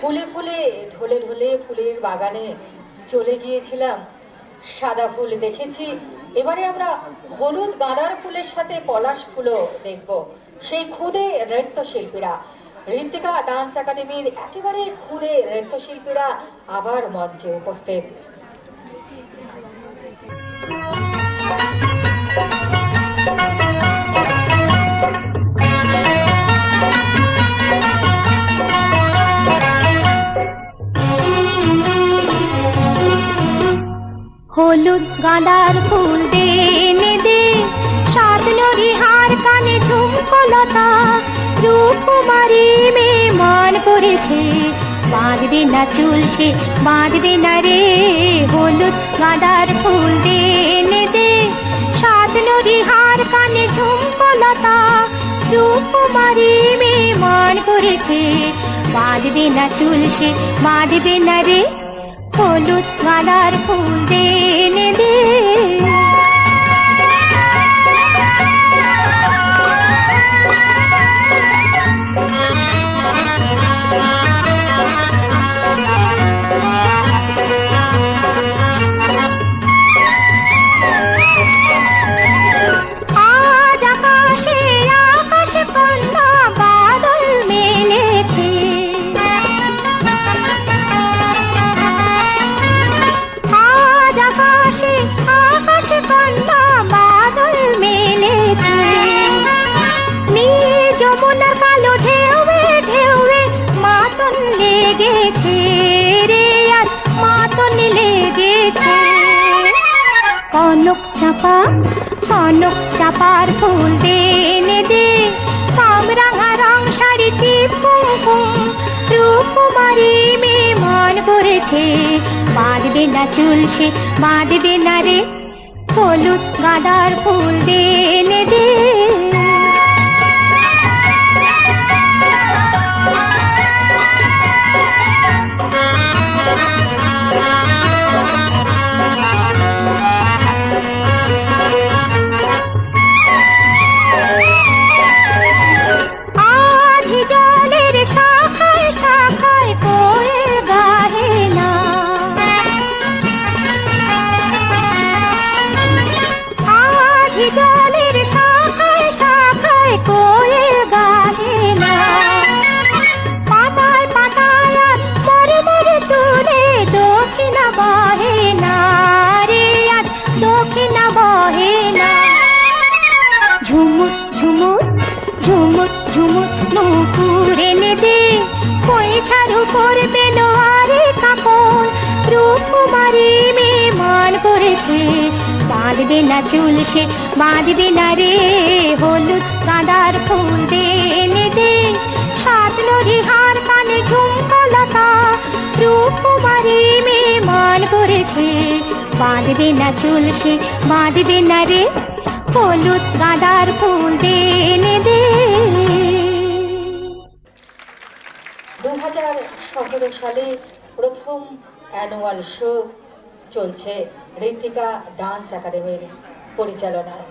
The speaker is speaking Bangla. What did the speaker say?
ফুলে ফুলে ঢলে ঢলে ফুলের বাগানে চলে গিয়েছিলাম, সাদা ফুল দেখেছি। এবারে আমরা হলুদ গাঁদার ফুলের সাথে পলাশ ফুলও দেখব। সেই খুদে নৃত্যশিল্পীরা, ঋত্বিকা ডান্স একাডেমির একেবারে খুদে নৃত্যশিল্পীরা আবার মঞ্চে উপস্থিত। হলুদ গাঁদার ফুল দে এনে দে, সাত নদী হার কানে ঝুমকলতা, রূপকুমারী মেয়ে মান করেছে, বাঁধবে না চুল সে বাঁধবে না রে। হলুদ গাঁদার ফুল দে এনে দে, সাত নদী হার কানে ঝুমকলতা, রূপকুমারী মেয়ে মান করেছে, বাঁধবে না চুল সে বাঁধবে না রে। হলুদ গাঁদার ফুল দে এনে দে। আজ আকাশে আকাশ কন্যা বাদল মেলেছে, আকাশ কন্যা বাদল মেলেছে, নীল যমুনার কালো ঢেউয়ে ঢেউয়ে মাতন লেগেছে রে, আজ মাতন লেগেছে। কনক চাপার ফুল দে এনে দে, কামরাঙা রং শাড়িতে কুমকুম, রূপকুমারী মেয়ে মান করেছে, বাঁধবে না চুল সে বাঁধবে না রে। হলুদ গাঁদার ফুল দে এনে দে। আধি জলের শাখায় শাখায় কোয়েল গাহে না, আধি জলের শাখায় শাখায় কোয়েল গাহে না, পাতায় পাতায় মরে মরে তুলে দক্ষিণা বহে না রে, আজ দক্ষিণা বহে না। ঝুমুর ঝুমুর ঝুমুর ঝুমুর নূপুর এনে দে, পয়সার উপর বেলোয়ারে কাপড়, রূপকুমারী মেয়ে মান করেছে, বাঁধবে না চুল সে বাঁধবে না রে। হলুদ গাঁদার ফুল দে এনে দে, সাত নদী হার কানে ঝুমকলতা, রূপকুমারী মেয়ে মান করেছে, বাঁধবে না চুল সে বাঁধবে না রে। হলুদ গাঁদার ফুল দে এনে দে। 2017 সালে প্রথম অ্যানুয়াল শো চলছে ঋত্বিকা ডান্স একাডেমির পরিচালনায়।